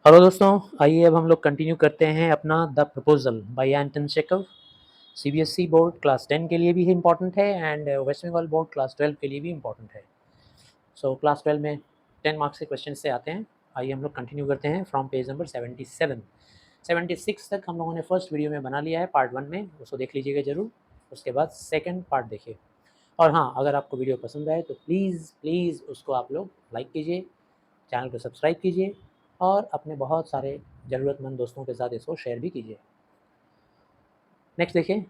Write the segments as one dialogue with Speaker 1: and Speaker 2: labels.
Speaker 1: Hello दोस्तों, आइए अब हम लोग कंटिन्यू करते हैं अपना the proposal by Anton Chekhov. CBSE board class 10 के लिए भी इम्पॉर्टेंट है and West Bengal board class 12 के लिए भी इम्पॉर्टेंट है। सो क्लास 12 में 10 मार्क्स के क्वेश्चन से आते हैं। आइए हम लोग कंटिन्यू करते हैं फ्रॉम पेज नंबर 77। 76 तक हम लोगों ने फर्स्ट वीडियो में बना लिया है पार्ट 1 में, उसको देख लीजिएगा ज़रूर। उसके बाद सेकेंड पार्ट देखिए। और हाँ, अगर आपको वीडियो पसंद आए तो प्लीज़ प्लीज़ उसको आप लोग लाइक कीजिए, चैनल को सब्सक्राइब कीजिए और अपने बहुत सारे ज़रूरतमंद दोस्तों के साथ इसको शेयर भी कीजिए। नेक्स्ट देखिए,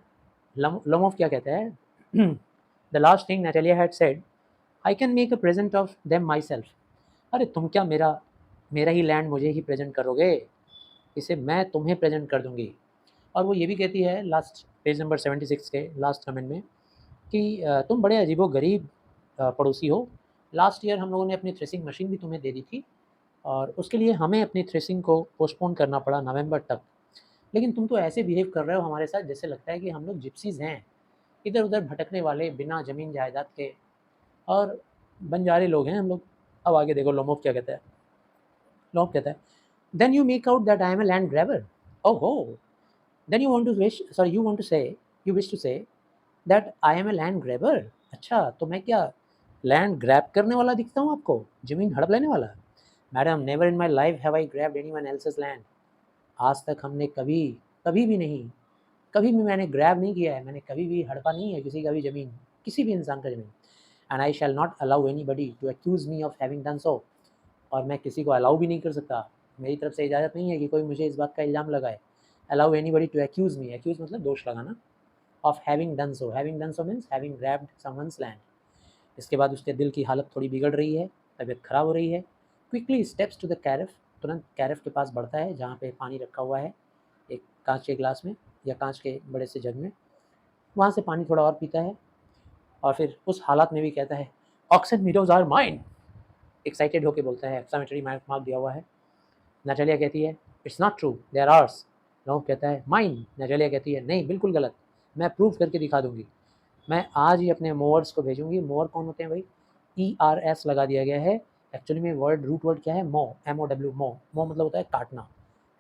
Speaker 1: लमोफ क्या कहता है। The last thing Natalia had said, I can make a present of them myself. अरे तुम क्या मेरा मेरा ही लैंड मुझे ही प्रेजेंट करोगे, इसे मैं तुम्हें प्रेजेंट कर दूंगी। और वो ये भी कहती है लास्ट पेज नंबर 76 के लास्ट कमेंट में कि तुम बड़े अजीबो गरीब पड़ोसी हो। लास्ट ईयर हम लोगों ने अपनी थ्रेसिंग मशीन भी तुम्हें दे दी थी और उसके लिए हमें अपनी थ्रेसिंग को पोस्टपोन करना पड़ा नवंबर तक। लेकिन तुम तो ऐसे बिहेव कर रहे हो हमारे साथ जैसे लगता है कि हम लोग जिप्सीज़ हैं, इधर उधर भटकने वाले बिना ज़मीन जायदाद के और बंजारे लोग हैं हम लोग। अब आगे देखो लोमोफ क्या कहता है। लोमोफ कहता है, then you make out that I am a land grabber. ओहो, then you want to say you wish to say that I am a land grabber. अच्छा, तो मैं क्या लैंड ग्रैब करने वाला दिखता हूँ आपको, ज़मीन हड़प लेने वाला? Madam, never in my life have I grabbed anyone else's land. आज तक हमने कभी कभी भी नहीं, कभी भी मैंने ग्रैब नहीं किया है, मैंने कभी भी हड़पा नहीं है किसी का भी ज़मीन, किसी भी इंसान का ज़मीन। And I shall not allow anybody to accuse me of having done so. और मैं किसी को अलाउ भी नहीं कर सकता, मेरी तरफ से इजाज़त नहीं है कि कोई मुझे इस बात का इल्ज़ाम लगाए। Allow anybody to accuse me, accuse मतलब दोष लगाना, of having done so. Having done so means having grabbed someone's land. इसके बाद उसके दिल की हालत थोड़ी बिगड़ रही है, तबीयत ख़राब हो रही है। क्विकली स्टेप्स टू द कैरफ, तुरंत कैरफ के पास बढ़ता है जहाँ पे पानी रखा हुआ है एक कांच के ग्लास में या कांच के बड़े से जग में। वहाँ से पानी थोड़ा और पीता है और फिर उस हालात में भी कहता है, Oxen Meadows are mine. Excited होकर बोलता है, एक्सामेटरी मार्क दिया हुआ है। नटालिया कहती है, it's not true, they are ours. लोग कहता है, माइन। नटालिया कहती है, नहीं बिल्कुल गलत, मैं प्रूव करके दिखा दूंगी। मैं आज ही अपने मोवर्स को भेजूंगी। मोवर कौन होते हैं भाई? ERS लगा दिया गया है। एक्चुअली में वर्ड रूट वर्ड क्या है? मो, MOW, मो। मो मतलब होता है काटना,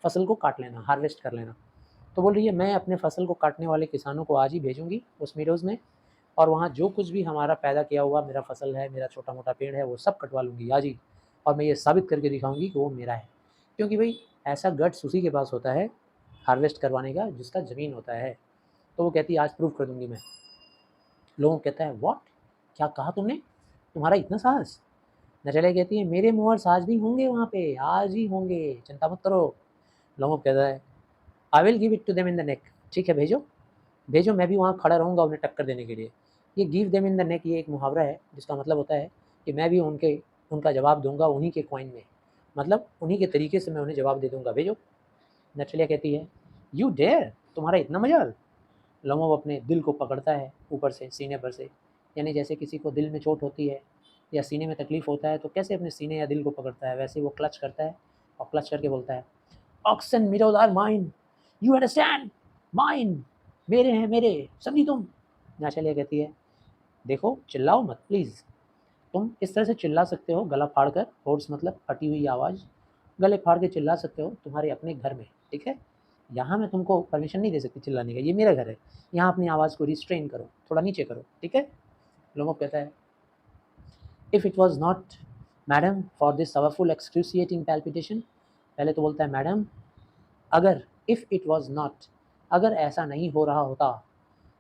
Speaker 1: फसल को काट लेना, हार्वेस्ट कर लेना। तो बोल रही है, मैं अपने फसल को काटने वाले किसानों को आज ही भेजूंगी उस मीडोज़ में, और वहाँ जो कुछ भी हमारा पैदा किया हुआ मेरा फसल है, मेरा छोटा मोटा पेड़ है, वो सब कटवा लूँगी आज ही। और मैं ये साबित करके दिखाऊंगी कि वो मेरा है। क्योंकि भाई ऐसा गट्स उसी के पास होता है हार्वेस्ट करवाने का जिसका ज़मीन होता है। तो वो कहती है, आज प्रूव कर दूंगी मैं। लोगों कहता है, व्हाट, क्या कहा तुमने, तुम्हारा इतना साहस? नटालिया कहती है, मेरे मोहर्स आज भी होंगे वहाँ पे, आज ही होंगे, चिंता मत करो। लोगों कहता है, I will give it to them in the neck. ठीक है, भेजो भेजो, मैं भी वहाँ खड़ा रहूँगा उन्हें टक्कर देने के लिए। ये गिव देम इन द नेक, ये एक मुहावरा है जिसका मतलब होता है कि मैं भी उनका जवाब दूंगा उन्हीं के कॉइन में, मतलब उन्हीं के तरीके से मैं उन्हें जवाब दे दूंगा, भेजो। नटालिया कहती है, यू डेयर, तुम्हारा इतना मजाल। लमोव अपने दिल को पकड़ता है ऊपर से, सीने पर से, यानी जैसे किसी को दिल में चोट होती है या सीने में तकलीफ़ होता है तो कैसे अपने सीने या दिल को पकड़ता है, वैसे वो क्लच करता है और क्लच करके बोलता है, Oxen Meadows are mine, you understand, mine, मेरे हैं मेरे, समझी तुम? नैशलिया कहती है, देखो चिल्लाओ मत प्लीज़, तुम इस तरह से चिल्ला सकते हो गला फाड़ कर, होर्स मतलब फटी हुई आवाज़, गले फाड़ के चिल्ला सकते हो तुम्हारे अपने घर में, ठीक है? यहाँ मैं तुमको परमिशन नहीं दे सकती चिल्लाने का, ये मेरा घर है। यहाँ अपनी आवाज़ को रिस्ट्रेन करो, थोड़ा नीचे करो, ठीक है? लोमो कहता है, if it was not madam for this powerful एक्सक्रूसिएटिंग palpitation. पहले तो बोलता है मैडम, अगर, इफ़ इट वाज़ नॉट, अगर ऐसा नहीं हो रहा होता,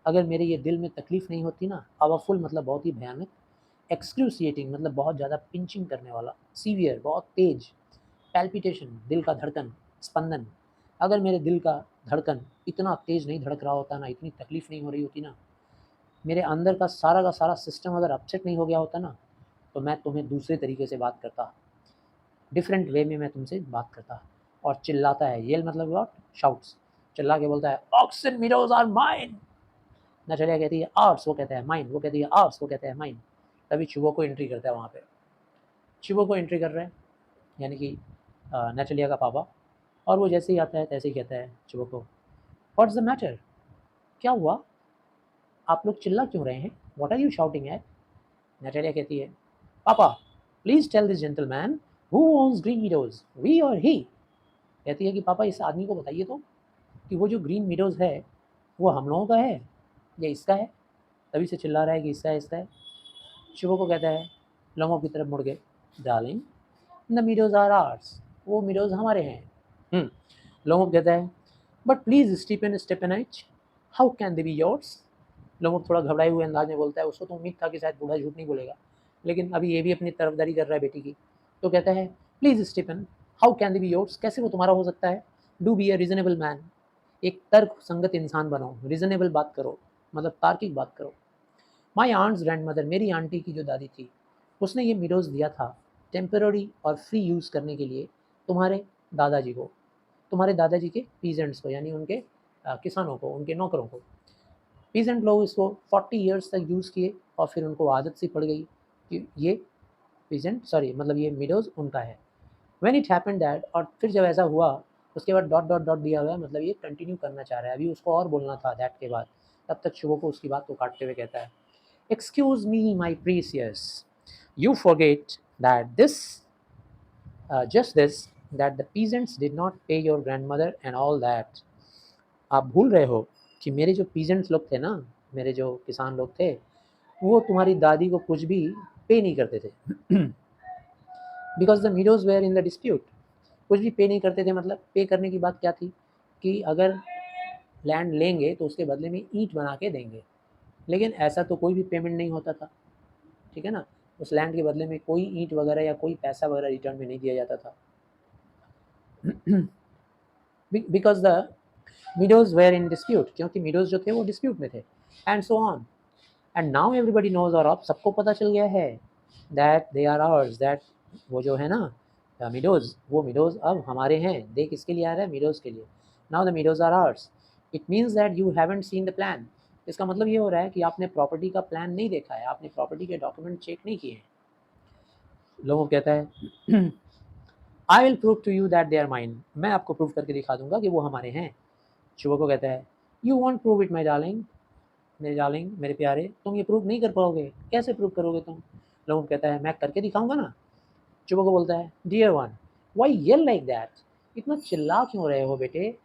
Speaker 1: अगर मेरे ये दिल में तकलीफ़ नहीं होती ना, पावरफुल मतलब बहुत ही भयानक, एक्सक्रूसिएटिंग मतलब बहुत ज़्यादा पिंचिंग करने वाला, सीवियर बहुत तेज़, पैल्पिटेशन दिल का धड़कन, स्पंदन, अगर मेरे दिल का धड़कन इतना तेज़ नहीं धड़क रहा होता ना, इतनी तकलीफ़ नहीं हो रही होती ना, मेरे अंदर का सारा सिस्टम अगर अपसेट नहीं हो गया होता ना, तो मैं तुम्हें दूसरे तरीके से बात करता, डिफरेंट वे में मैं तुमसे बात करता। और चिल्लाता है, येल मतलब व्हाट, शाउट्स, चिल्ला के बोलता है, ऑक्सन मीडोज आर माइन। नचलिया कहती है आर्ट्स, वो कहता है माइन, वो कहती है आर्ट्स, वो कहता है माइन। तभी चुबो को एंट्री करता है वहाँ पे, चुबो को एंट्री कर रहे हैं, यानी कि नचलिया का पापा। और वो जैसे ही आता है तैसे ही कहता है चुबो को, व्हाट्स द मैटर, क्या हुआ, आप लोग चिल्ला क्यों रहे हैं, what are you shouting at? Natalia कहती है, papa please tell this gentleman who owns Green Meadows, we or he? कहती है कि पापा इस आदमी को बताइए तो कि वो जो ग्रीन मीडोज़ है वो हम लोगों का है या इसका है, तभी से चिल्ला रहा है कि इसका है इसका है। शुभो को कहता है लोमो की तरफ मुड़ के, darling the meadows are ours, वो मीडोज़ हमारे हैं। लोमो कहता है but please Stepanovich how can they be yours. Lomov थोड़ा घबराए हुए अंदाज में बोलता है, उसको तो उम्मीद था कि शायद बूढ़ा झूठ नहीं बोलेगा, लेकिन अभी ये भी अपनी तरफदारी कर रहा है बेटी की। तो कहता है please Stephen how can they be yours, कैसे वो तुम्हारा हो सकता है। Do be a reasonable man, एक तर्क संगत इंसान बनो, रीजनेबल बात करो, मतलब तार्किक बात करो। माई आंट्स ग्रैंड मदर, मेरी आंटी की जो दादी थी, उसने ये मीडोज़ दिया था टेम्पररी और फ्री यूज़ करने के लिए तुम्हारे दादाजी को, तुम्हारे दादाजी के पीजेंट्स को, यानी उनके किसानों को, उनके नौकरों को। पीजेंट लोग इसको 40 ईयर्स तक यूज़ किए और फिर उनको आदत सी पड़ गई कि ये मतलब ये मीडोज़ उनका है। व्हेन इट हैपेंड दैट, और फिर जब ऐसा हुआ उसके बाद डॉट डॉट डॉट दिया हुआ है, मतलब ये कंटिन्यू करना चाह रहा है, अभी उसको और बोलना था दैट के बाद। तब तक शुभो को उसकी बात को काटते हुए कहता है excuse me my precious, you forget that this just this that the peasants did not pay your grandmother and all that. आप भूल रहे हो कि मेरे जो पीजेंट्स लोग थे ना, मेरे जो किसान लोग थे, वो तुम्हारी दादी को कुछ भी पे नहीं करते थे। Because the meadows were in the dispute, कुछ भी पे नहीं करते थे। मतलब पे करने की बात क्या थी कि अगर लैंड लेंगे तो उसके बदले में ईंट बना के देंगे, लेकिन ऐसा तो कोई भी पेमेंट नहीं होता था, ठीक है ना। उस लैंड के बदले में कोई ईंट वगैरह या कोई पैसा वगैरह रिटर्न में नहीं दिया जाता था। Because the meadows were in dispute, क्योंकि मीडोज जो थे वो डिस्प्यूट में थे, and so on. And now everybody knows, और अब सबको पता चल गया है that they are ours, that वो जो है ना मीडोज, वो मीडोज अब हमारे हैं। दे किसके लिए आ रहा है, मीडोज के लिए। Now the meadows are ours, it means that you haven't seen the plan. इसका मतलब ये हो रहा है कि आपने प्रॉपर्टी का प्लान नहीं देखा है, आपने प्रॉपर्टी के डॉक्यूमेंट चेक नहीं किए हैं। लोगों को कहता है I will prove to you that they are mine, मैं आपको प्रूव करके दिखा दूंगा कि वो हमारे हैं। शुभ को कहता है you won't prove it my darling, मेरे डार्लिंग, मेरे प्यारे, तुम ये प्रूव नहीं कर पाओगे। कैसे प्रूव करोगे तुम। लोगों को कहता है मैं करके दिखाऊंगा ना। चुबो को बोलता है dear one why yell like that, इतना चिल्ला क्यों रहे हो बेटे,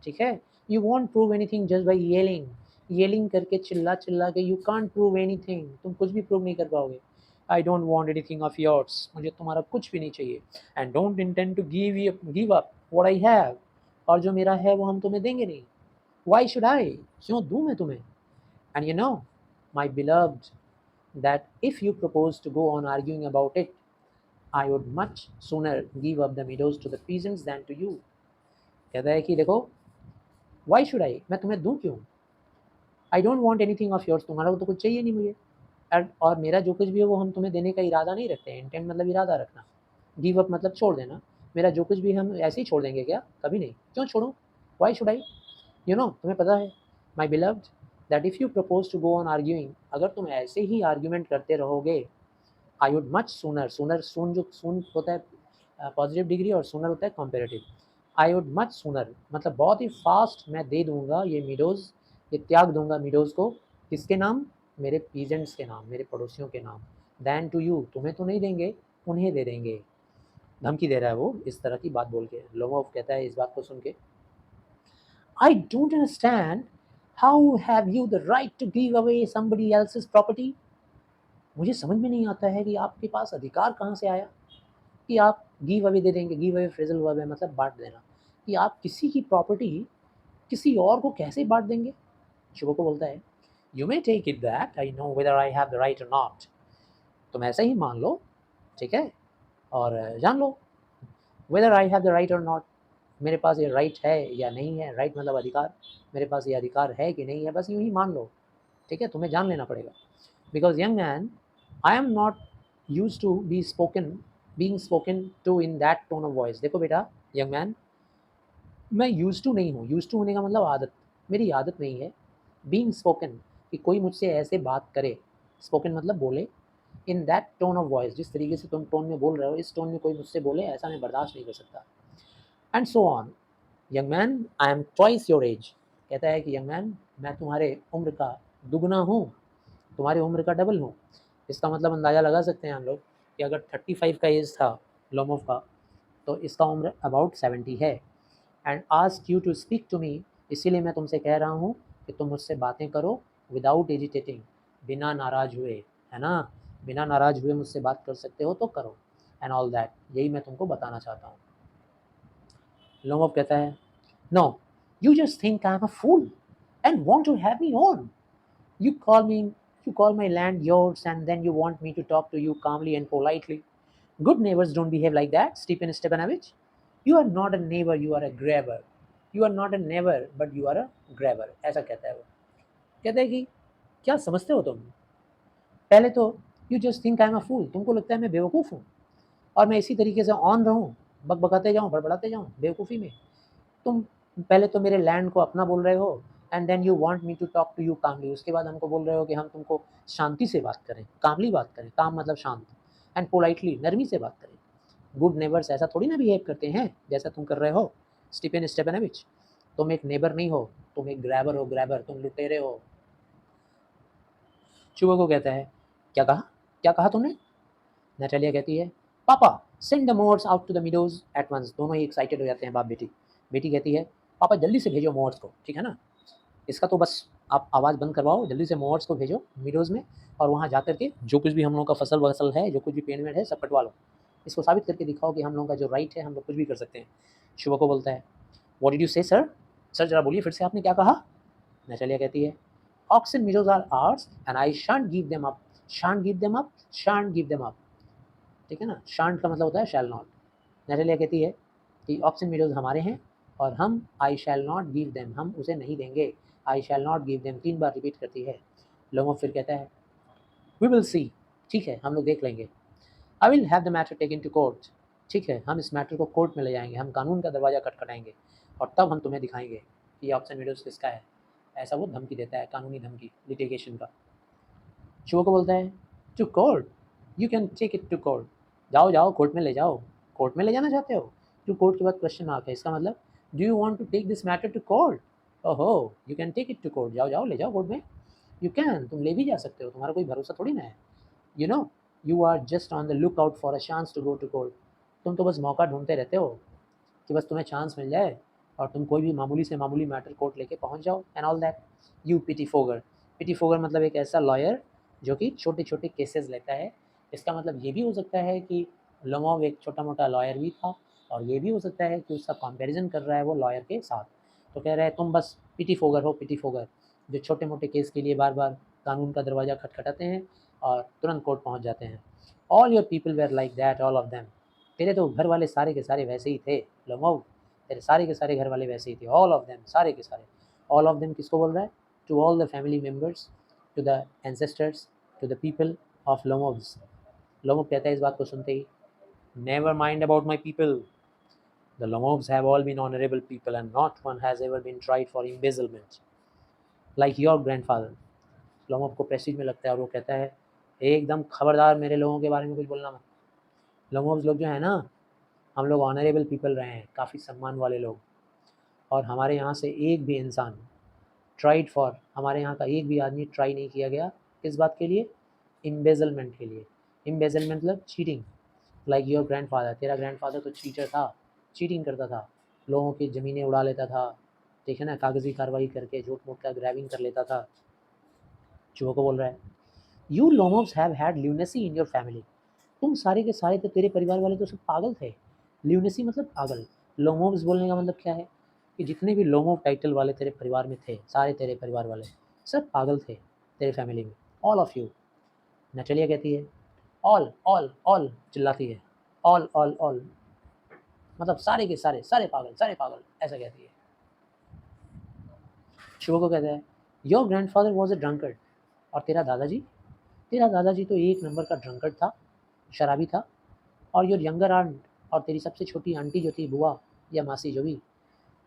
Speaker 1: ठीक है। You won't prove anything just by yelling, yelling करके चिल्ला चिल्ला के यू कांट प्रूव एनीथिंग, तुम कुछ भी प्रूव नहीं कर पाओगे। I don't want anything of yours, मुझे तुम्हारा कुछ भी नहीं चाहिए। And don't intend to give up what I have, और जो मेरा है वो हम तुम्हें देंगे नहीं। वाई शुड आई, क्यों दूँ मैं तुम्हें। And you know my beloved that if you propose to go on arguing about it, I would much sooner give up the meadows to the peasants than to you। कहता है कि देखो why should I, मैं तुम्हें दूं क्यों। I don't want anything of yours, तुम्हारा तो कुछ चाहिए नहीं मुझे। और मेरा जो कुछ भी है वो हम तुम्हें देने का इरादा नहीं रखते हैं। इंटेंट मतलब इरादा रखना, गिव अप मतलब छोड़ देना। मेरा जो कुछ भी हम ऐसे ही छोड़ देंगे क्या, कभी नहीं। क्यों छोड़ूं, why should I. You know तुम्हें पता है my beloved that if you propose to go on arguing, अगर तुम ऐसे ही आर्ग्यूमेंट करते रहोगे, I would much sooner, sooner soon जो सून होता है पॉजिटिव डिग्री और सूनर होता है comparative. I would much sooner मतलब बहुत ही फास्ट मैं दे दूंगा ये मीडोज़, ये त्याग दूंगा मीडोज़ को, किसके नाम, मेरे पीजेंट्स के नाम, मेरे पड़ोसियों के नाम। दैन टू यू, तुम्हें तो नहीं देंगे, उन्हें दे देंगे। धमकी दे रहा है वो इस तरह की बात बोल के। लोमोव कहता है इस बात को सुन के I don't understand how have you the right to give away somebody else's property. मुझे समझ में नहीं आता है कि आपके पास अधिकार कहाँ से आया कि आप गिव अवे दे देंगे। गिव अवे फ्रेजल वर्ब है, मतलब बांट देना, कि आप किसी की प्रॉपर्टी किसी और को कैसे बांट देंगे। शुभ को बोलता है you may take it that I know whether I have the right or not, तुम ऐसा ही मान लो, ठीक है, और जान लो whether I have the right or not, मेरे पास ये राइट है या नहीं है। राइट मतलब अधिकार, मेरे पास ये अधिकार है कि नहीं है, बस यूँ ही मान लो, ठीक है, तुम्हें जान लेना पड़ेगा। Because young man I am not use to be spoken being spoken to in that tone of voice. देखो बेटा यंग मैन, मैं यूज टू नहीं हूँ, यूज टू होने का मतलब आदत, मेरी आदत नहीं है बींग स्पोकन, कि कोई मुझसे ऐसे बात करे, स्पोकन मतलब बोले, इन दैट टोन ऑफ वॉइस, जिस तरीके से तुम टोन में बोल रहे हो, इस टोन में कोई मुझसे बोले, ऐसा मैं बर्दाश्त नहीं कर सकता। And so on. Young man I M twice your age, कहता है कि यंग मैन मैं तुम्हारे उम्र का दुगना हूँ, तुम्हारी उम्र का डबल हूँ। इसका मतलब अंदाज़ा लगा सकते हैं हम लोग कि अगर 35 का एज था लोमोव का, तो इसका उम्र अबाउट 70 है। And ask you to speak to me, इसीलिए मैं तुमसे कह रहा हूँ कि तुम मुझसे बातें करो विदाउट एजिटेटिंग, बिना नाराज़ हुए, है ना, बिना नाराज़ हुए मुझसे बात कर सकते हो तो करो, एंड ऑल दैट, यही मैं तुमको बताना चाहता हूँ। लोमोव कहता है, no you just think I am a fool and want to have me on, you call me, you call my land yours and then you want me to talk to you calmly and politely. Good neighbors don't behave like that, Stephen Stepanovich. You are not a neighbor, you are a grabber. You are not a neighbor, but you are a grabber. ऐसा कहता है वो। कहता है कि क्या समझते हो तुम? पहले तो you just think I'm a fool, तुमको लगता है मैं बेवकूफ़ हूँ और मैं इसी तरीके से ऑन रहूँ, बकबकाते जाऊँ, बड़बड़ाते जाऊँ बेवकूफ़ी में। तुम पहले तो मेरे लैंड को अपना बोल रहे हो and then you want me to talk to you calmly, उसके बाद हमको बोल रहे हो कि हम तुमको शांति से बात करें, कामली बात करें, काम मतलब शांत, एंड पोलाइटली, नरमी से बात करें। गुड नेबर्स ऐसा थोड़ी ना बिहेव करते हैं जैसा तुम कर रहे हो स्टीफन स्टेपनोविच। तुम एक नेबर नहीं हो, तुम एक ग्रैबर हो, ग्रैबर, तुम लुटेरे हो। चुबो को कहता है, क्या कहा, क्या कहा तुमने? नैटेलिया कहती है, papa send the mowers out to the meadows at once. दोनों ही एक्साइटेड हो जाते हैं बाप बेटी। बेटी कहती है, पापा जल्दी से भेजो मोर्स को, ठीक है ना, इसका तो बस आप आवाज़ बंद करवाओ, जल्दी से मोर्स को भेजो मीडोज़ में, और वहाँ जा कर के जो कुछ भी हम लोगों का फसल वसल है, जो कुछ भी पेड़ वेड़ है, सब कटवा लो। इसको साबित करके दिखाओ कि हम लोगों का जो राइट है, हम लोग कुछ भी कर सकते हैं। शुभ को बोलता है, व्हाट डिड यू से सर? सर जरा बोलिए फिर से, आपने क्या कहा? नैटेलिया कहती है, Oxen Meadows are ours and I shan't give them up, shan't give them up, shan't give them up, ठीक है ना, शांट का मतलब होता है शैल नॉट। नैटेलिया कहती है कि ऑक्सन मीडोज हमारे हैं और हम I shall not give them, हम उसे नहीं देंगे, I shall not give them 3 बार रिपीट करती है। लोमो फिर कहता है, वी विल सी, ठीक है हम लोग देख लेंगे। I will have the matter taken to court, ठीक है हम इस मैटर को कोर्ट में ले जाएंगे, हम कानून का दरवाज़ा खटखटाएंगे और तब हम तुम्हें दिखाएंगे कि ऑप्शन वीडियोस किसका है। ऐसा वो धमकी देता है, कानूनी धमकी, लिटिगेशन का। चुओ को बोलता है, to court, you can take it to court, जाओ जाओ कोर्ट में ले जाओ, कोर्ट में ले जाना चाहते हो? टू कोर्ट के बाद क्वेश्चन मार्क है, इसका मतलब do you want to take this matter to court? ओहो, you can take it to court, जाओ जाओ ले जाओ कोर्ट में। यू कैन, तुम ले भी जा सकते हो, तुम्हारा कोई भरोसा थोड़ी ना है। You know you are just on the lookout for a chance to go to court, तुम तो बस मौका ढूंढते रहते हो कि बस तुम्हें चांस मिल जाए और तुम कोई भी मामूली से मामूली मैटर कोर्ट लेके पहुंच जाओ, and all that. You pettifogger, pettifogger मतलब एक ऐसा लॉयर जो कि छोटे छोटे केसेस लेता है। इसका मतलब ये भी हो सकता है कि लोमोव एक छोटा मोटा लॉयर भी था, और ये भी हो सकता है कि उसका कंपैरिजन कर रहा है वो लॉयर के साथ। तो कह रहा है तुम बस पिटी फोगर हो, पिटी फोगर, जो छोटे मोटे केस के लिए बार बार कानून का दरवाज़ा खटखटाते हैं और तुरंत कोर्ट पहुंच जाते हैं। All your people were like that, all of them, तेरे तो घर वाले सारे के सारे वैसे ही थे लोमोव, तेरे सारे के सारे घर वाले वैसे ही थे, ऑल ऑफ देम, सारे के सारे। ऑल ऑफ देम किसको बोल रहा है? To all the family members, to the ancestors, to the people of Lomovs. Lomov कहता है इस बात को सुनते ही, never mind about my people, the Lomovs have all been honourable people and not one has ever been tried for embezzlement like your grandfather. Lomov को prestige में लगता है और वो कहता है, एकदम खबरदार मेरे लोगों के बारे में कुछ बोलना मत। लोमोव्स लोग जो है ना, हम लोग ऑनरेबल पीपल रहे हैं, काफ़ी सम्मान वाले लोग, और हमारे यहाँ से एक भी इंसान ट्राइड फॉर, हमारे यहाँ का एक भी आदमी ट्राई नहीं किया गया किस बात के लिए? एम्बेजलमेंट के लिए। एम्बेजलमेंट मतलब चीटिंग, लाइक योर ग्रैंडफादर, तेरा ग्रैंडफादर तो चीटर था, चीटिंग करता था, लोगों की ज़मीनें उड़ा लेता था, ठीक है ना, कागज़ी कार्रवाई करके झूठ मूठ का ग्रैबिंग कर लेता था। चूहों को बोल रहा है, you Lomovs have had lunacy in your family, तुम सारे के सारे तो, तेरे परिवार वाले तो सब पागल थे। ल्यूनेसी मतलब पागल। लोमोव्स बोलने का मतलब क्या है कि जितने भी लोमोव टाइटल वाले तेरे परिवार में थे, सारे तेरे परिवार वाले सब पागल थे तेरे फैमिली में, ऑल ऑफ यू। नैटेलिया कहती है, ऑल ऑल ऑल, चिल्लाती है, ऑल ऑल ऑल, मतलब सारे के सारे, सारे पागल, सारे पागल, ऐसा कहती है। शुभ को कहता है, your grandfather was a drunkard, और तेरा दादाजी, तेरा दादाजी तो एक नंबर का ड्रंकर्ड था, शराबी था। और योर यंगर आंट, और तेरी सबसे छोटी आंटी जो थी, बुआ या मासी जो भी,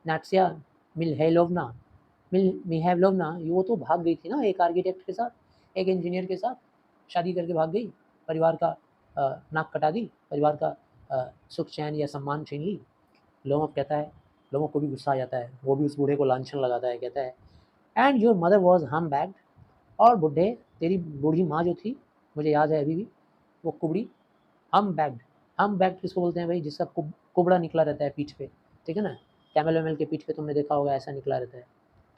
Speaker 1: नाट्सिया मिलहेलोवना, मिहाइलोवना, वो तो भाग गई थी ना एक आर्किटेक्ट के साथ, एक इंजीनियर के साथ शादी करके भाग गई, परिवार का नाक कटा दी, परिवार का सुख चैन या सम्मान छीन ली। लोमोव कहता है, लोमोव को भी गुस्सा आ जाता है, वो भी उस बूढ़े को लांछन लगाता है, कहता है, एंड योर मदर वॉज हम बैग्ड, और बुढ़े, तेरी बूढ़ी माँ जो थी, मुझे याद है अभी भी, वो कुबड़ी, हम बैग्ड, हम बैग्ड किसको बोलते हैं भाई, जिसका कुबड़ा निकला रहता है पीठ पे, ठीक है ना, कैमल वेमल के पीठ पे तुमने देखा होगा ऐसा निकला रहता है,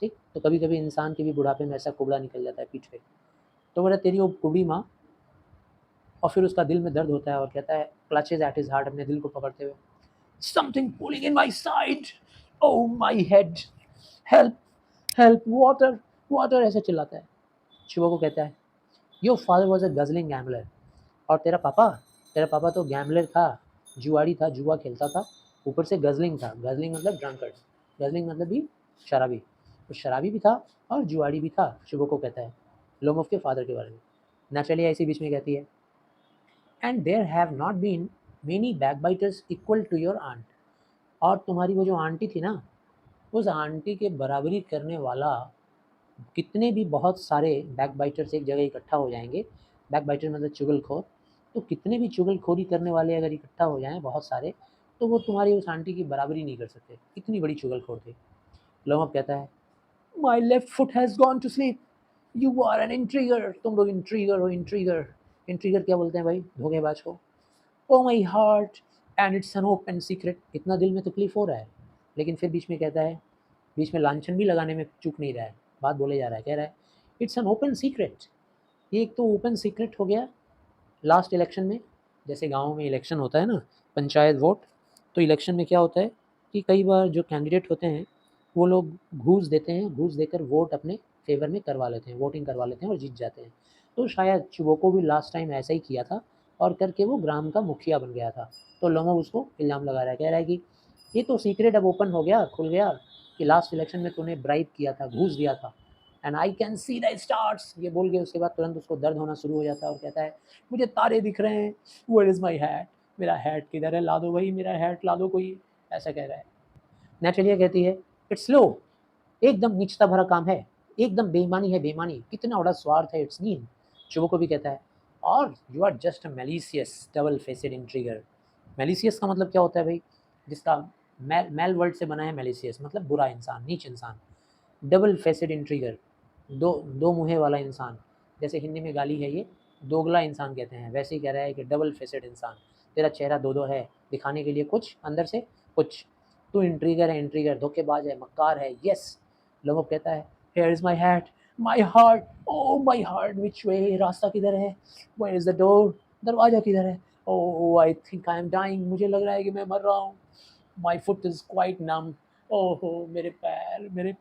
Speaker 1: ठीक। तो कभी कभी इंसान के भी बुढ़ापे में ऐसा कुबड़ा निकल जाता है पीठ पे। तो बोला तेरी वो कुबड़ी माँ, और फिर उसका दिल में दर्द होता है और कहता है, क्लचेज एट हिज हार्ट, अपने दिल को पकड़ते हुए, something pulling in my side, oh my head, help help, water water, ऐसे चिल्लाता है। शिवा को कहता है, your father was a guzzling gambler, और तेरा पापा तो गैम्बलर था, जुआड़ी था, जुआ खेलता था, ऊपर से गजलिंग था। गजलिंग मतलब ड्रंकर्ड, गजलिंग मतलब भी शराबी, तो शराबी भी था और जुआड़ी भी था। शुभो को कहता है लोमोफ के फादर के बारे में। नेचुरली ऐसी बीच में कहती है, and there have not been many backbiters equal to your aunt, और तुम्हारी वो जो आंटी थी ना, उस आंटी के बराबरी करने वाला कितने भी बहुत सारे बैकबाइटर्स एक जगह इकट्ठा हो जाएंगे, बैकबाइटर मतलब चुगलखोर, तो कितने भी चुगलखोरी करने वाले अगर इकट्ठा हो जाएं बहुत सारे, तो वो तुम्हारी उस आंटी की बराबरी नहीं कर सकते, इतनी बड़ी चुगलखोर थी। लोमअप कहता है, my left foot has gone to sleep, you are an intriguer, तुम लोग इंट्रीगर हो। इंट्रीगर, इंट्रीगर क्या बोलते हैं भाई, धोखेबाज को। Oh my heart and it's an open secret, इतना दिल में तकलीफ हो रहा है, लेकिन फिर बीच में कहता है, बीच में लांछन भी लगाने में चूक नहीं रहा है, बात बोले जा रहा है, कह रहा है इट्स एन ओपन सीक्रेट। ये एक तो ओपन सीक्रेट हो गया। लास्ट इलेक्शन में, जैसे गाँव में इलेक्शन होता है ना, पंचायत वोट, तो इलेक्शन में क्या होता है कि कई बार जो कैंडिडेट होते हैं वो लोग घूस देते हैं, घूस देकर वोट अपने फेवर में करवा लेते हैं, वोटिंग करवा लेते हैं और जीत जाते हैं। तो शायद चुबोको भी लास्ट टाइम ऐसा ही किया था और करके वो ग्राम का मुखिया बन गया था। तो लोमो उसको इल्ज़ाम लगा रहा है, कह रहा है कि ये तो सीक्रेट अब ओपन हो गया, खुल गया, कि लास्ट इलेक्शन में तूने ब्राइब किया था, घूस दिया था, and I can see the stars, ये बोल के उसके बाद तुरंत उसको दर्द होना शुरू हो जाता है और कहता है, मुझे तारे दिख रहे हैं, वेयर इज़ माई हैट, मेरा हैट किधर है, ला दो भाई मेरा हैट ला दो कोई, ऐसा कह रहा है। नेचुरलिया कहती है, इट्स लो, एकदम नीचता भरा काम है, एकदम बेईमानी है, बेईमानी, कितना बड़ा स्वार्थ है, इट्स मीन। शुभो को भी कहता है, और you are just a malicious double faced intriguer. Malicious का मतलब क्या होता है भाई, जिसका मैल वर्ड से बना है मैलिशियस, मतलब बुरा इंसान, नीच इंसान। डबल फेसेड इंट्रीगर, दो दो मुँहे वाला इंसान, जैसे हिंदी में गाली है ये, दोगला इंसान कहते हैं, वैसे ही कह रहा है कि डबल फेसेड इंसान, तेरा चेहरा दो दो है, दिखाने के लिए कुछ अंदर से कुछ, तू इंट्रीगर है, इंट्रीगर, धोखेबाज है, मक्कार है, यस। लोगों कहता है, here is my hat, my heart, oh my heart, which way, रास्ता किधर है, वेयर इज़ द डोर, दरवाज़ा किधर है, oh I think I am dying, मुझे लग रहा है कि मैं मर रहा हूँ, my foot is quite numb, ओहो मेरे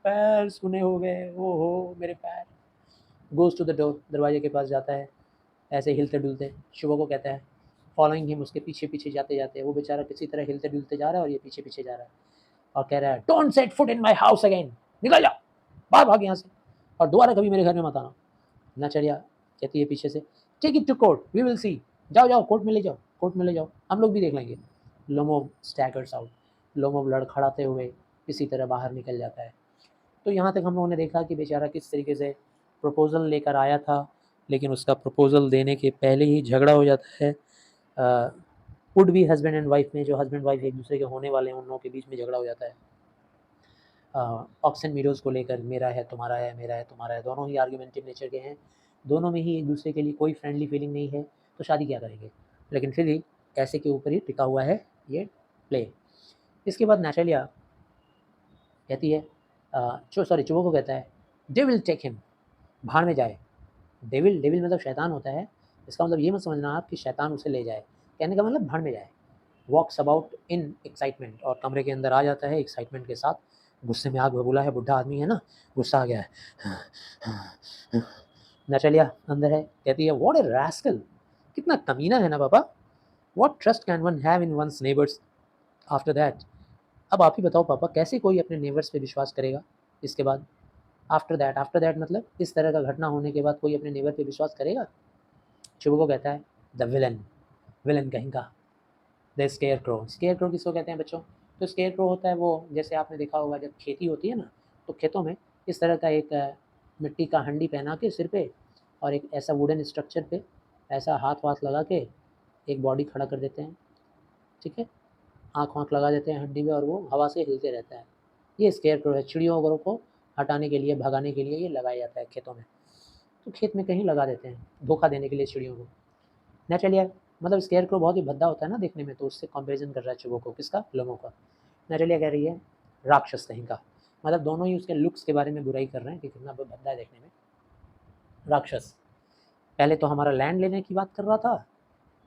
Speaker 1: पैर सूने हो गए, ओहो मेरे पैर। गोज़ टू द डोर, दरवाजे के पास जाता है, ऐसे हिलते डुलते, शुभो को कहता है, फॉलोइंग हिम, उसके पीछे पीछे जाते जाते, वो बेचारा किसी तरह हिलते डुलते जा रहा है और ये पीछे पीछे जा रहा है और कह रहा है, don't set foot in my house again, निकल जा, बाहर भाग यहाँ से, और दोबारा कभी मेरे घर में मत आना। नचरिया कहती है पीछे से, take it to court, we will see, जाओ जाओ कोर्ट में ले जाओ, कोर्ट में ले जाओ, हम लोग भी देख लेंगे। लोमो स्टैगर्स आउट, लोमो लड़खड़ाते हुए किसी तरह बाहर निकल जाता है। तो यहाँ तक हम लोगों ने देखा कि बेचारा किस तरीके से प्रपोज़ल लेकर आया था, लेकिन उसका प्रपोज़ल देने के पहले ही झगड़ा हो जाता है। Would be husband and wife में, जो हस्बैंड वाइफ एक दूसरे के होने वाले हैं, उन लोगों के बीच में झगड़ा हो जाता है। ऑक्सन मीडोज़ को लेकर, मेरा है तुम्हारा है, मेरा है तुम्हारा है, दोनों ही आर्ग्यूमेंटिव नेचर के हैं, दोनों में ही एक दूसरे के लिए कोई फ्रेंडली फीलिंग नहीं है, तो शादी क्या करेंगे, लेकिन फिर भी ऐसे के ऊपर ही टिका हुआ है ये प्ले। इसके बाद नेचुरलिया कहती है, चुबो को कहता है, दे विल टेक हिम, भाड़ में जाए। डेविल, डेविल मतलब शैतान होता है, इसका मतलब ये मत समझना आप कि शैतान उसे ले जाए, कहने का मतलब भाड़ में जाए। वॉक्स अबाउट इन एक्साइटमेंट, और कमरे के अंदर आ जाता है एक्साइटमेंट के साथ, गुस्से में आग बबूला है, बुढ़ा आदमी है ना, गुस्सा आ गया है। नचलिया अंदर है, कहती है, व्हाट ए रास्कल, कितना कमीना है ना पापा, what trust can one have in one's neighbours after that. अब आप ही बताओ पापा, कैसे कोई अपने नेबर्स पे विश्वास करेगा इसके बाद। आफ्टर दैट मतलब इस तरह का घटना होने के बाद कोई अपने नेबर पे विश्वास करेगा। शुभ को कहता है, द विलन, विलन कहीं का, the square crow. Square crow किसको कहते हैं बच्चों, तो स्केयर क्रो होता है वो, जैसे आपने देखा होगा जब खेती होती है ना, तो खेतों में इस तरह का एक मिट्टी का हंडी पहना के सिर पे, और एक ऐसा वुडन स्ट्रक्चर पे ऐसा हाथ वाथ लगा के एक बॉडी खड़ा कर देते हैं, ठीक है, आँख वाँख लगा देते हैं हड्डी में और वो हवा से हिलते रहता है। ये स्केयर क्रो है, चिड़ियों वगैरह को हटाने के लिए, भगाने के लिए ये लगाया जाता है खेतों में, तो खेत में कहीं लगा देते हैं धोखा देने के लिए चिड़ियों को। नेचुरली मतलब स्केयर क्रो बहुत ही भद्दा होता है ना देखने में, तो उससे कंपैरिजन कर रहा है चुगों को, किसका, लोगों का। नेचुरलिया कह रही है, राक्षस कहीं का। मतलब दोनों ही उसके लुक्स के बारे में बुराई कर रहे हैं कि कितना भद्दा है देखने में। राक्षस पहले तो हमारा लैंड लेने की बात कर रहा था,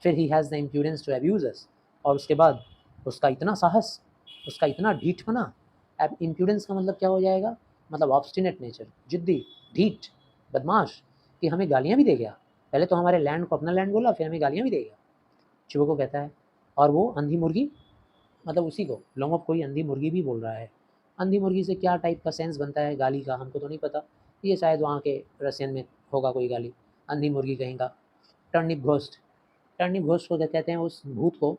Speaker 1: फिर he has the impudence to abuse us, और उसके बाद उसका इतना साहस, उसका इतना ढीठपना। अब इम्प्यूडेंस का मतलब क्या हो जाएगा, मतलब ऑब्स्टिनेट नेचर, जिद्दी, ढीठ, बदमाश, कि हमें गालियाँ भी दे गया। पहले तो हमारे लैंड को अपना लैंड बोला, फिर हमें गालियाँ भी दे गया। चिवो को कहता है, और वो अंधी मुर्गी, मतलब उसी को लोगों को कोई अंधी मुर्गी भी बोल रहा है। अंधी मुर्गी से क्या टाइप का सेंस बनता है गाली का, हमको तो नहीं पता। ये शायद वहाँ के रसियन में होगा कोई गाली, अंधी मुर्गी कहीं का। टर्निप घोस्ट, टर्निप घोस्ट को क्या कहते हैं, उस भूत को,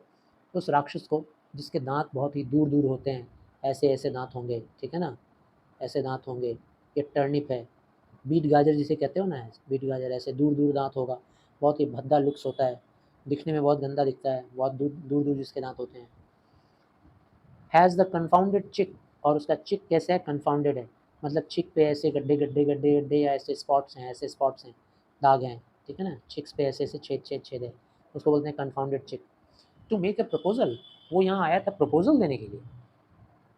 Speaker 1: उस राक्षस को जिसके दांत बहुत ही दूर दूर होते हैं, ऐसे ऐसे दांत होंगे, ठीक है ना, ऐसे दांत होंगे। ये टर्निप है। बीट गाजर जिसे कहते हो ना, बीट गाजर ऐसे दूर दूर दांत होगा, बहुत ही भद्दा लुक्स होता है, दिखने में बहुत गंदा दिखता है, बहुत दूर दूर दूर जिसके दांत होते हैं। हैज़ द कन्फाउंडेड चिक, और उसका चिक कैसे है, कन्फाउंडेड है, मतलब चिक पे ऐसे गड्ढे गड्ढे गड्ढे गड्ढे या ऐसे स्पॉट्स हैं, ऐसे स्पॉट्स हैं, दाग हैं, ठीक है ना, चिक्स पे ऐसे ऐसे छेद छेद छेद है, उसको बोलते हैं कन्फाउंडेड चिक। टू मेक अ प्रपोजल, वो यहाँ आया था प्रपोजल देने के लिए।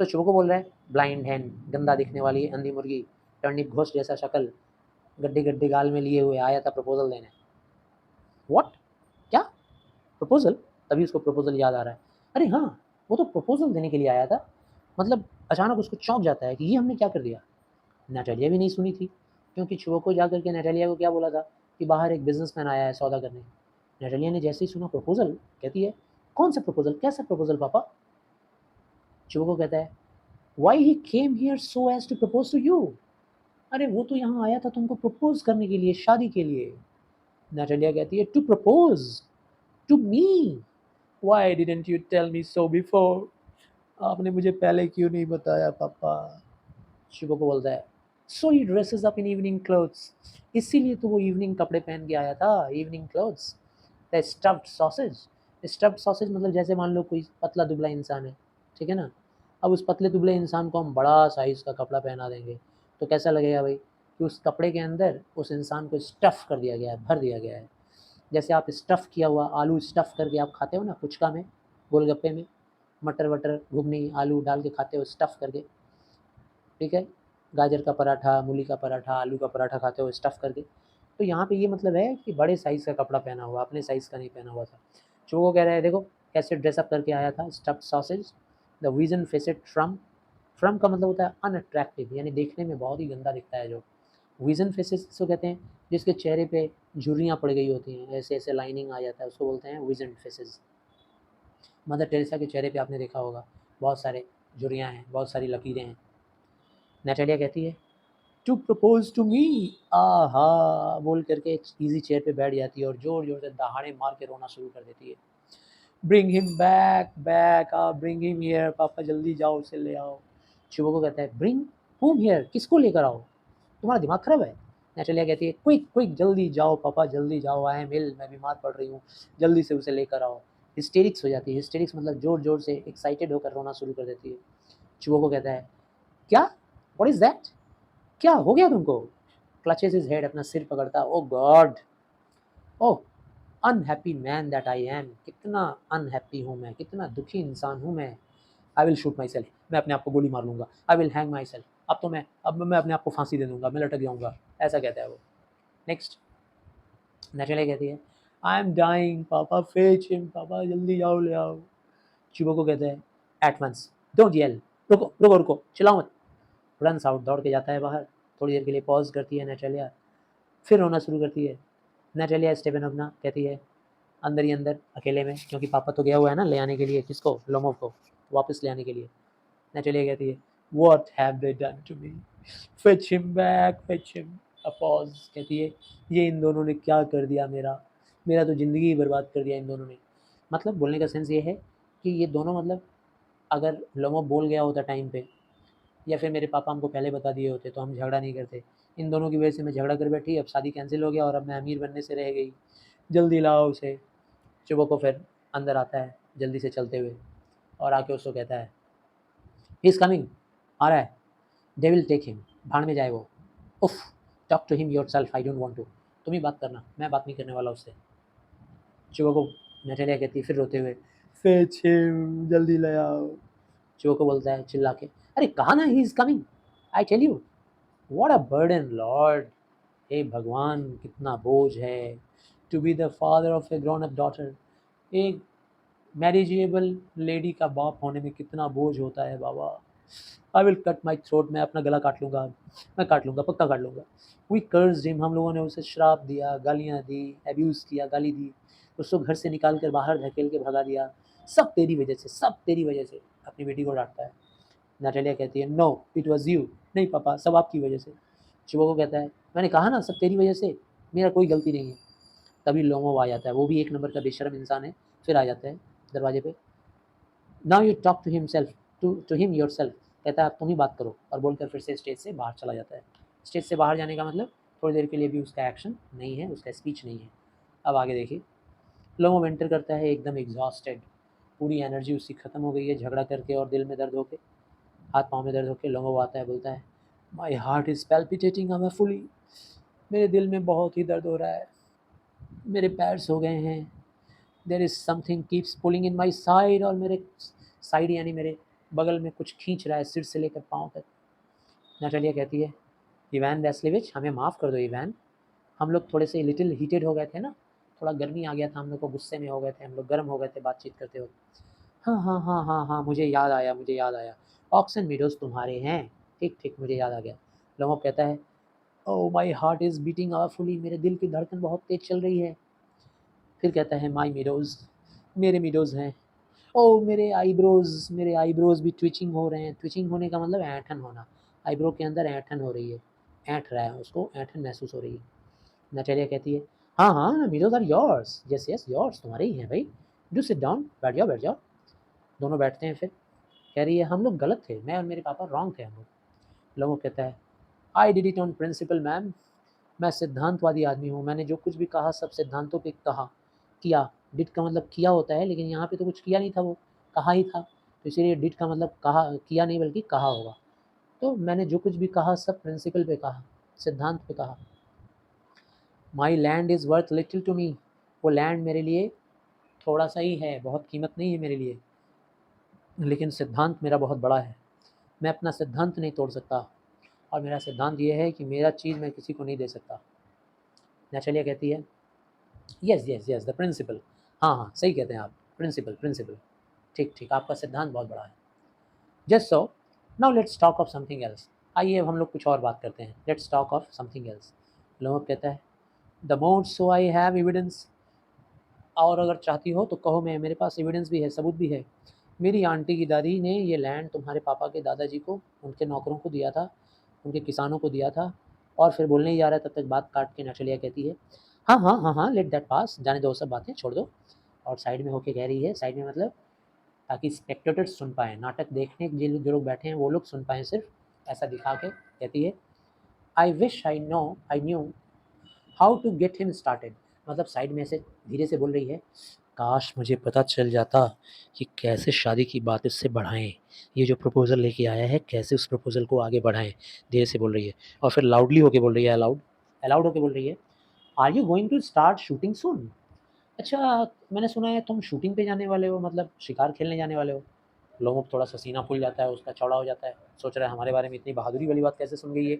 Speaker 1: तो शुभ को बोल रहा है, ब्लाइंड हैंड, गंदा दिखने वाली अंधी मुर्गी, टर्निप घोस्ट जैसा शक्ल, गड्ढे गड्ढे गाल में लिए हुए आया था प्रपोजल देने। व्हाट, क्या प्रपोजल? तभी उसको प्रपोजल याद आ रहा है, अरे हाँ, वो तो प्रपोजल देने के लिए आया था। मतलब अचानक उसको चौंक जाता है कि ये हमने क्या कर दिया। नैटेलिया भी नहीं सुनी थी, क्योंकि शुभ को जा करके नैटेलिया को क्या बोला था कि बाहर एक बिजनेसमैन आया है सौदा करने। नैटेलिया ने जैसे ही सुना प्रपोजल, कहती है, कौन सा प्रपोजल, कैसा प्रपोजल पापा? शुभ को कहता है, why he came here so as to propose to you, अरे वो तो यहाँ आया था तुमको प्रपोज करने के लिए, शादी के लिए। नैटेलिया कहती है, to propose to me, why didn't you tell me so before, आपने मुझे पहले क्यों नहीं बताया पापा। शुभ को बोलता है, so he dresses up in evening clothes, इसीलिए तो वो इवनिंग कपड़े पहन के आया था, evening clothes. The stuffed sausage, stuffed sausage मतलब जैसे मान लो कोई पतला दुबला इंसान है, ठीक है ना, अब उस पतले दुबले इंसान को हम बड़ा साइज़ का कपड़ा पहना देंगे, तो कैसा लगेगा भाई, कि उस कपड़े के अंदर उस इंसान को स्टफ़ कर दिया गया है, भर दिया गया है। जैसे आप स्टफ़ किया हुआ आलू स्टफ़ करके आप खाते हो ना फुचका में, गोलगप्पे में, मटर वटर घुगनी आलू डाल के खाते हो स्टफ़ करके, ठीक है, गाजर का पराठा, मूली का पराठा, आलू का पराठा खाते हो स्टफ़ करके। तो यहाँ पे ये मतलब है कि बड़े साइज़ का कपड़ा पहना हुआ, अपने साइज़ का नहीं पहना हुआ था। जो वो कह रहा है, देखो कैसे ड्रेसअप करके आया था, stuffed sausage, the vision facet from, from का मतलब होता है अनअट्रैक्टिव, यानी देखने में बहुत ही गंदा दिखता है जो। विजन फेसेस किसको कहते हैं, जिसके चेहरे पे झुर्रियाँ पड़ गई होती हैं, ऐसे ऐसे लाइनिंग आ जाता है, उसको बोलते हैं विजन फेसेस। मदर टेरेसा के चेहरे पे आपने देखा होगा बहुत सारे झुर्रियाँ हैं, बहुत सारी लकीरें हैं। नैटेलिया कहती है, टू प्रपोज टू मी, आहा बोल करके एक ईजी चेयर पे बैठ जाती है और जोर जोर से दहाड़े मार के रोना शुरू कर देती है। Bring him back back, bring him here, पापा जल्दी जाओ उसे ले आओ। शुभ को कहता है, ब्रिंग होम हियर, किसको लेकर आओ, तुम्हारा दिमाग खराब है। नेटेलिया कहती है, क्विक क्विक जल्दी जाओ पापा जल्दी जाओ, आई एम इल, मैं बीमार पड़ रही हूँ, जल्दी से उसे लेकर आओ। हिस्टेरिक्स हो जाती है, हिस्टेरिक्स मतलब जोर जोर से एक्साइटेड होकर रोना शुरू कर देती है। शुभ को कहता है, क्या, व्हाट इज दैट, क्या हो गया तुमको? क्लचेस हिज हेड, अपना सिर पकड़ता, oh God, oh unhappy man that I am, कितना अनहैप्पी हूँ मैं, कितना दुखी इंसान हूँ मैं। I will shoot myself, मैं अपने आप को गोली मार लूँगा, I will hang myself, अब मैं अपने आप को फांसी दे दूँगा, मैं लटक जाऊँगा, ऐसा कहता है वो। नेक्स्ट नेटेलिया कहती है, आई एम डाइंग पापा, फेच हिम, पापा जल्दी जाओ ले आओ। चिबो को कहते हैं, एट वंस, डोंट येल, रुको रुको रुको, चिल्लाओ मत। रन्स आउट, दौड़ के जाता है बाहर। थोड़ी देर के लिए पॉज करती है नेटेलिया, फिर रोना शुरू करती है। नेटेलिया स्टेपेनोवना कहती है, अंदर ही अंदर अकेले में, क्योंकि पापा तो गया हुआ है ना ले आने के लिए, किसको, लोमोव को वापस ले आने के लिए। नेटेलिया कहती है, what have they done to me, fetch him back, fetch him. A pause, कहती है, ये इन दोनों ने क्या कर दिया, मेरा मेरा तो ज़िंदगी ही बर्बाद कर दिया इन दोनों ने। मतलब बोलने का सेंस ये है कि ये दोनों, मतलब अगर लोमोव बोल गया होता टाइम पे, या फिर मेरे पापा हमको पहले बता दिए होते, तो हम झगड़ा नहीं करते। इन दोनों की वजह से मैं झगड़ा कर बैठी, अब शादी कैंसिल हो गया और अब मैं अमीर बनने से रह गई, जल्दी लाओ उसे। शुभ को फिर अंदर आता है जल्दी से चलते हुए, और आके उसको कहता है, ही इज़ कमिंग, आ रहा है, दे विल टेक हिम, भाड़ में जाए वो, उफ, talk to him yourself, I don't want to, तुम ही बात करना, मैं बात नहीं करने वाला उससे। शुभ को नटेलिया कहती है फिर रोते हुए, फेच हिम, जल्दी ले आओ। शुभ को बोलता है चिल्ला के, अरे कहा ना he is coming, I tell you. What a burden Lord, हे भगवान कितना बोझ है, to be the father of a grown up daughter. एक मैरिजेबल लेडी का बाप होने में कितना बोझ होता है बाबा। I will cut my throat, मैं अपना गला काट लूँगा, मैं काट लूँगा, पक्का काट लूँगा। वी कर्स्ड हिम, हम लोगों ने उसे श्राप दिया, गालियाँ दी, एब्यूज़ किया, गाली दी, उसको घर से निकाल कर बाहर धकेल के भगा दिया। सब तेरी वजह से, सब तेरी वजह से। अपनी बेटी को डांटता है। नटालिया कहती है नो इट वॉज यू, नहीं पापा सब आपकी वजह से। शिवो को कहता है मैंने कहा ना सब तेरी वजह से, मेरा कोई गलती नहीं है। तभी लोमो आ जाता है, वो भी एक नंबर का बेशर्म इंसान है, फिर आ जाता है दरवाजे पे। Now you talk to himself, to him yourself, कहता है अब तुम ही बात करो, और बोलकर फिर से स्टेज से बाहर चला जाता है। स्टेज से बाहर जाने का मतलब थोड़ी देर के लिए भी उसका एक्शन नहीं है, उसका स्पीच नहीं है। अब आगे देखिए, लोमो एंटर करता है एकदम एग्जॉस्टेड, पूरी एनर्जी उसकी ख़त्म हो गई है झगड़ा करके और दिल में दर्द होके, हाथ पाँव में दर्द होके। लोमो आता है, बोलता है माई हार्ट इज़ पैल्पिटेटिंग अवरफुली, मेरे दिल में बहुत ही दर्द हो रहा है, मेरे पैर सो गए हैं, there is something keeps pulling in my side, और मेरे साइड यानी मेरे बगल में कुछ खींच रहा है सिर से लेकर पाँव तक। नटालिया कहती है इवान वैस्लिविच हमें माफ़ कर दो इवान, हम लोग थोड़े से लिटिल हीटेड हो गए थे ना, थोड़ा गर्मी आ गया था हम लोग को, गुस्से में हो गए थे हम लोग, गर्म हो गए थे बातचीत करते वक्त। हाँ हाँ हाँ हाँ हाँ, मुझे याद आया, मुझे याद आया, ऑक्सन मीडोज तुम्हारे हैं, ठीक ठीक मुझे याद आ गया। लोमो कहता है ओह माई हार्ट इज़ बीटिंग आवरफुली, मेरे दिल की धड़कन बहुत तेज चल रही है। फिर कहता है माई मीडोज़, मेरे मीडोज़ हैं। ओह मेरे आईब्रोज़ भी ट्विचिंग हो रहे हैं। ट्विचिंग होने का मतलब ऐंठन होना, आईब्रो के अंदर ऐंठन हो रही है, ऐंठ रहा है, उसको ऐंठन महसूस हो रही है। नटालिया कहती है हाँ हाँ meadows are yours, yes yes yours, तुम्हारे ही हैं भाई, डू सिट डाउन, बैठ जाओ बैठ जाओ। दोनों बैठते हैं। फिर कह रही है हम लोग गलत थे, मैं और मेरे पापा रॉन्ग थे हम लोग। लोगों कहता है I did it on principle ma'am, मैं सिद्धांतवादी आदमी हूँ, मैंने जो कुछ भी कहा सब सिद्धांतों पे कहा, किया। डिड का मतलब किया होता है, लेकिन यहाँ पे तो कुछ किया नहीं था, वो कहा ही था, तो इसीलिए डिड का मतलब कहा, किया नहीं बल्कि कहा होगा। तो मैंने जो कुछ भी कहा सब प्रिंसिपल पे कहा, सिद्धांत पे कहा। My land is worth little to me, वो लैंड मेरे लिए थोड़ा सा ही है, बहुत कीमत नहीं है मेरे लिए, लेकिन सिद्धांत मेरा बहुत बड़ा है, मैं अपना सिद्धांत नहीं तोड़ सकता, और मेरा सिद्धांत ये है कि मेरा चीज़ मैं किसी को नहीं दे सकता। नैचलिया कहती है yes yes yes the principle, हाँ हाँ सही कहते हैं आप, प्रिंसिपल प्रिंसिपल, ठीक ठीक आपका सिद्धांत बहुत बड़ा है। Just so now let's talk of something else, आइए अब हम लोग कुछ और बात करते हैं, let's talk of something else. Lomov कहता है the more so I have evidence, और अगर चाहती हो तो कहो, मैं मेरे पास एविडेंस भी है, सबूत भी है। मेरी आंटी की दादी ने ये लैंड तुम्हारे पापा के दादाजी को, उनके नौकरों को दिया था, उनके किसानों को दिया था। और फिर बोलने ही जा रहा है, तब तक बात काट के नटलिया कहती है हाँ हाँ हाँ हाँ लेट दैट पास, जाने दो सब बातें छोड़ दो। और साइड में होके कह रही है, साइड में मतलब ताकि स्पेक्टेटर्स सुन पाएँ, नाटक देखने जो लोग बैठे हैं वो लोग सुन पाएँ सिर्फ, ऐसा दिखा के कहती है I wish I knew how to get him started, मतलब साइड में से धीरे से बोल रही है काश मुझे पता चल जाता कि कैसे शादी की बात इससे बढ़ाएं, ये जो प्रपोज़ल लेके आया है कैसे उस प्रपोज़ल को आगे बढ़ाएं, धीरे से बोल रही है। और फिर लाउडली होके बोल रही है, अलाउड अलाउड होके बोल रही है are you going to start shooting soon, अच्छा मैंने सुना है तुम शूटिंग पे जाने वाले हो, मतलब शिकार खेलने जाने वाले हो। लोगों को थोड़ा सा सीना फूल जाता है, उसका चौड़ा हो जाता है, सोच रहा है हमारे बारे में इतनी बहादुरी वाली बात कैसे सुन गई है।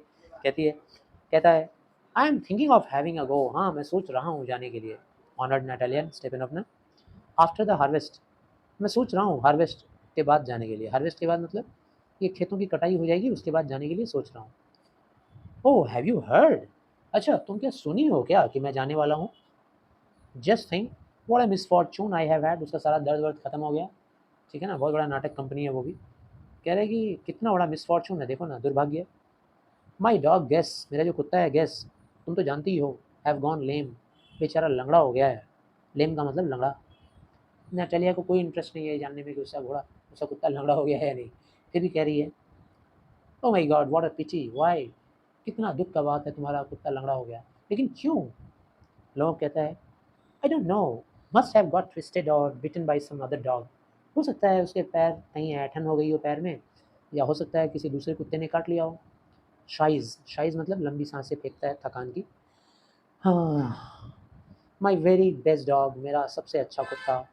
Speaker 1: कहता है I am thinking of having a go, हाँ मैं सोच रहा हूँ जाने के लिए। ऑनर्ड नटालियन स्टेपन अपना आफ्टर द हार्वेस्ट, मैं सोच रहा हूँ हार्वेस्ट के बाद जाने के लिए, हार्वेस्ट के बाद मतलब ये खेतों की कटाई हो जाएगी उसके बाद जाने के लिए सोच रहा हूँ। ओह हैव यू हर्ड, अच्छा तुम क्या सुनी हो क्या कि मैं जाने वाला हूँ। Just think what a misfortune I have had, उसका सारा दर्द वर्द खत्म हो गया। ठीक है ना, बहुत बड़ा नाटक कंपनी है वो भी। कह रहे कि कितना बड़ा मिसफॉर्चून है, देखो ना दुर्भाग्य। माई डॉग गेस, मेरा जो कुत्ता है गेस, तुम तो जानती ही हो, हैव गॉन लेम, बेचारा लंगड़ा हो गया है। लेम का मतलब लंगड़ा। नटालिया को कोई इंटरेस्ट नहीं है जानने में कि उसका कुत्ता लंगड़ा हो गया है या नहीं। फिर भी कह रही है oh my God what a pity why, कितना दुख का बात है तुम्हारा कुत्ता लंगड़ा हो गया, लेकिन क्यों। लोग कहता है I don't know, must have got twisted और बिटन बाय सम अदर डॉग, हो सकता है उसके पैर कहीं ऐंठन हो गई हो पैर में, या हो सकता है किसी दूसरे कुत्ते ने काट लिया हो। शाइज, शाइज मतलब लंबी सांसें फेंकता है थकान की। हाँ माई वेरी बेस्ट डॉग, मेरा सबसे अच्छा कुत्ता।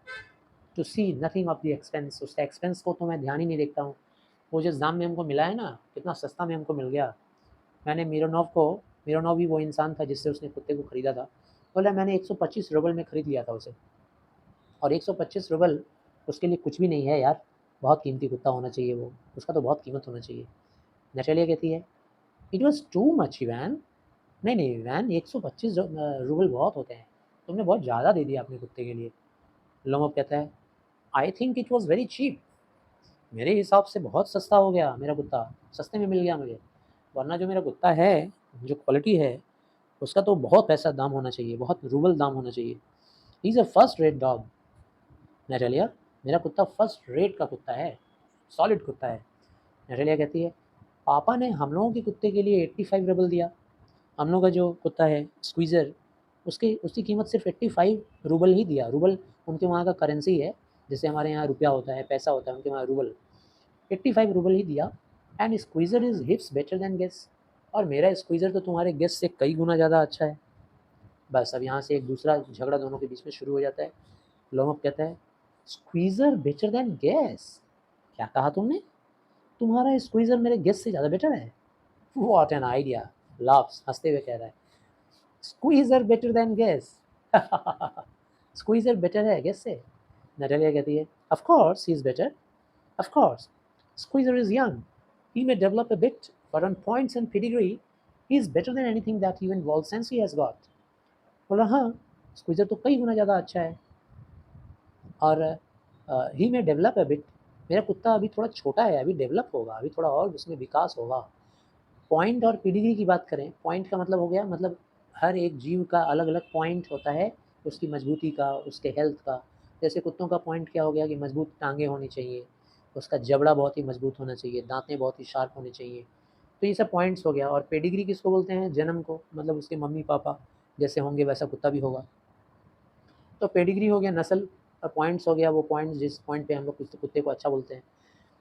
Speaker 1: To see nothing of the expense, उसका एक्सपेंस को तो मैं ध्यान ही नहीं देखता हूँ। वो जिस दाम में हमको मिला है ना, कितना सस्ता में हमको मिल गया। मैंने मिरोनॉव भी वो इंसान था जिससे उसने कुत्ते को ख़रीदा था, बोला मैंने 125 रूबल में ख़रीद लिया था उसे, और 125 रूबल उसके लिए कुछ भी नहीं है यार, बहुत कीमती कुत्ता होना चाहिए वो, उसका तो बहुत कीमत होना चाहिए। नैटेलिया कहती है it was too much Evan, नहीं इवैन 125 रूबल बहुत होते हैं, तुमने बहुत ज़्यादा दे दिया अपने कुत्ते के लिए। लोमोव कहता है I think it was very cheap, मेरे हिसाब से बहुत सस्ता हो गया मेरा कुत्ता, सस्ते में मिल गया मुझे, वरना जो मेरा कुत्ता है, जो क्वालिटी है उसका तो बहुत पैसा दाम होना चाहिए, बहुत रूबल दाम होना चाहिए। He is a first rate dog. Natalia मेरा कुत्ता फर्स्ट रेट का कुत्ता है, सॉलिड कुत्ता है। नैटेलिया कहती है पापा ने हम लोगों के कुत्ते के लिए 85 रूबल दिया, हम लोग का जो कुत्ता है स्क्वीज़र, उसकी कीमत सिर्फ 85 रूबल ही दिया। रूबल उनके वहाँ का करेंसी है, जैसे हमारे यहाँ रुपया होता है, पैसा होता है, उनके वहाँ रूबल। 85 रूबल ही दिया। And Squeezer is heaps better than Guess, और मेरा स्क्वीज़र तो तुम्हारे गेस से कई गुना ज़्यादा अच्छा है। बस अब यहाँ से एक दूसरा झगड़ा दोनों के बीच में शुरू हो जाता है। लोमोव कहता है स्क्वीज़र बेटर देन गेस, क्या कहा तुमने? तुम्हारा स्क्वीज़र मेरे गेस से ज़्यादा बेटर है? What an idea. लाफ्स, हंसते हुए कह रहा है Squeezer better than Guess. Squeezer बेटर है गेस से। नैटेलिया कहती है of course he is better, of course Squeezer is young, he may develop a bit, but on points and pedigree, he is better than anything that even Volsensi has got. बोला हाँ, squeezer तो कई गुना ज़्यादा अच्छा है, और ही में develop है बिट, मेरा कुत्ता अभी थोड़ा छोटा है, अभी डेवलप होगा, अभी थोड़ा और उसमें विकास होगा। पॉइंट और पेडिग्री की बात करें, पॉइंट का मतलब हो गया, मतलब हर एक जीव का अलग अलग पॉइंट होता है, उसकी मजबूती का, उसके हेल्थ का। जैसे कुत्तों का पॉइंट क्या हो गया कि मजबूत टांगें होनी चाहिए, उसका जबड़ा बहुत ही मजबूत होना चाहिए, दांतें बहुत ही शार्प होने चाहिए, तो ये सब पॉइंट्स हो गया। और पेडिग्री किसको बोलते हैं? जन्म को, मतलब उसके मम्मी पापा जैसे होंगे वैसा कुत्ता भी होगा। तो पेडिग्री हो गया नस्ल, और पॉइंट्स हो गया वो पॉइंट्स जिस पॉइंट पे हम लोग कुत्ते को अच्छा बोलते हैं।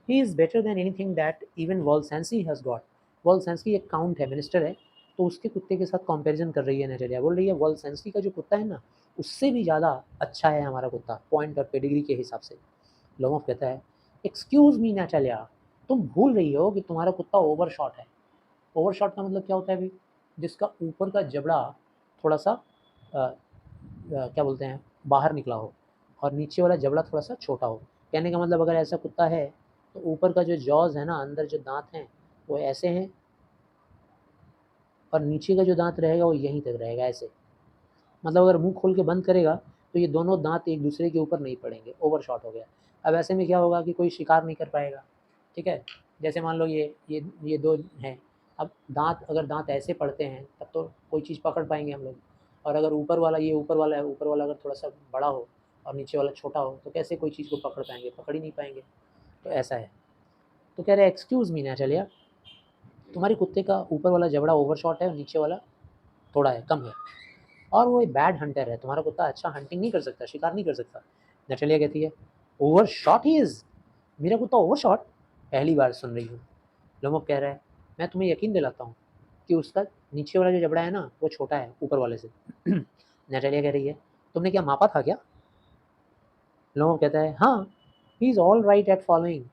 Speaker 1: He is better than anything that even Volchanetsky has got. Volchanetsky एक काउंट है, मिनिस्टर है, तो उसके कुत्ते के साथ कंपैरिजन कर रही है नैटेलिया, बोल रही है वॉलसेंसी का जो कुत्ता है ना, उससे भी ज़्यादा अच्छा है हमारा कुत्ता पॉइंट और पेडिग्री के हिसाब से। लोमोव कहता है एक्सक्यूज़ मी नैटेलिया, तुम भूल रही हो कि तुम्हारा कुत्ता ओवरशॉट है। ओवरशॉट का मतलब क्या होता है भाई? जिसका ऊपर का जबड़ा थोड़ा सा क्या बोलते हैं, बाहर निकला हो, और नीचे वाला जबड़ा थोड़ा सा छोटा हो। कहने का मतलब अगर ऐसा कुत्ता है तो ऊपर का जो जॉज़ है ना, अंदर जो दांत हैं वो ऐसे हैं, और नीचे का जो दांत रहेगा वो यहीं तक रहेगा ऐसे। मतलब अगर मुंह खोल के बंद करेगा तो ये दोनों दांत एक दूसरे के ऊपर नहीं पड़ेंगे, ओवरशॉट हो गया। अब ऐसे में क्या होगा कि कोई शिकार नहीं कर पाएगा, ठीक है। जैसे मान लो ये दो हैं, अब अगर दांत ऐसे पड़ते हैं तब तो कोई चीज़ पकड़ पाएंगे हम लोग, और अगर ऊपर वाला, ये ऊपर वाला है, ऊपर वाला अगर थोड़ा सा बड़ा हो और नीचे वाला छोटा हो तो कैसे कोई चीज़ को पकड़ पाएंगे? पकड़ ही नहीं पाएंगे। तो ऐसा है। तो कह रहे हैं एक्सक्यूज़ मी नैटेलिया, तुम्हारे कुत्ते का ऊपर वाला जबड़ा ओवरशॉट है और नीचे वाला थोड़ा है, कम है, और वो एक बैड हंटर है, तुम्हारा कुत्ता अच्छा हंटिंग नहीं कर सकता, शिकार नहीं कर सकता। नैटेलिया कहती है ओवरशॉट ही इज़, मेरा कुत्ता ओवरशॉट, पहली बार सुन रही हूँ। लोमोव कह रहा है मैं तुम्हें यकीन दिलाता हूँ कि उसका नीचे वाला जो जबड़ा है ना वो छोटा है ऊपर वाले से। नैटेलिया कह रही है तुमने क्या मापा था क्या? लोमोव कहता है हाँ, he is all right at following,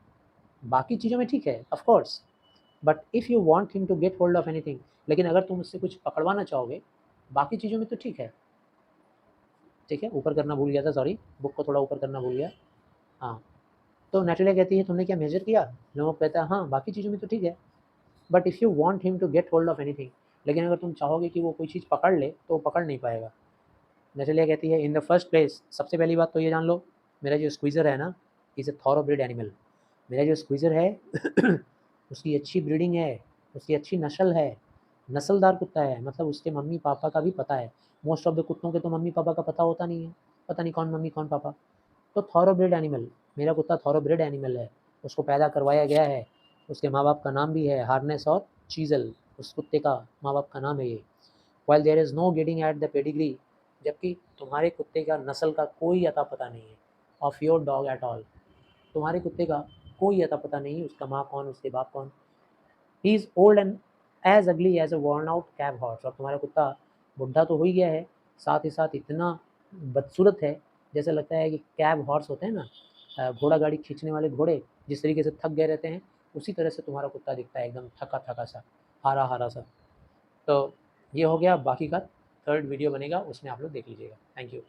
Speaker 1: बाकी चीज़ों में ठीक है of course, but if you want him to get hold of anything, लेकिन अगर तुम उससे कुछ पकड़वाना चाहोगे बाकी चीज़ों में तो ठीक है। ठीक है, ऊपर करना भूल गया था, सॉरी, बुक को थोड़ा ऊपर करना भूल गया। हाँ, तो नैटेलिया कहती है तुमने क्या मेजर किया? लोमोव कहता है हाँ, बाकी चीज़ों में तो ठीक है, but if you want him to get hold of anything, लेकिन अगर तुम चाहोगे कि वो कोई चीज़ पकड़ ले तो वो पकड़ नहीं पाएगा। नैटेलिया कहती है इन द फर्स्ट प्लेस, सबसे पहली बात तो ये जान लो, मेरा जो स्क्वीज़र है ना इज़ अ थॉरोब्रीड एनिमल। मेरा जो स्क्वीज़र है उसकी अच्छी ब्रीडिंग है, उसकी अच्छी नस्ल है, नस्लदार कुत्ता है, मतलब उसके मम्मी पापा का भी पता है। मोस्ट ऑफ द कुत्तों के तो मम्मी पापा का पता होता नहीं है, पता नहीं कौन मम्मी कौन पापा। तो थॉरोब्रीड एनिमल, मेरा कुत्ता थॉरोब्रीड एनिमल है, उसको पैदा करवाया गया है, उसके माँ बाप का नाम भी है हार्नेस और चीज़ल, उस कुत्ते का माँ बाप का नाम है ये। While there is no getting at the pedigree, जबकि तुम्हारे कुत्ते का नस्ल का कोई अता पता नहीं है, of your dog at all, तुम्हारे कुत्ते का कोई अता पता नहीं, उसका माँ कौन, उसके बाप कौन। He is old and as ugly as a worn out cab horse, और तुम्हारा कुत्ता बुढ़ा तो हो ही गया है, साथ ही साथ इतना बदसूरत है जैसे लगता है कि कैब हॉर्स होते हैं ना, घोड़ा गाड़ी खींचने वाले घोड़े जिस तरीके से थक गए रहते हैं, उसी तरह से तुम्हारा कुत्ता दिखता है, एकदम थका थका सा, हारा हारा सा। तो ये हो गया, बाकी का थर्ड वीडियो बनेगा, उसमें आप लोग देख लीजिएगा। Thank you.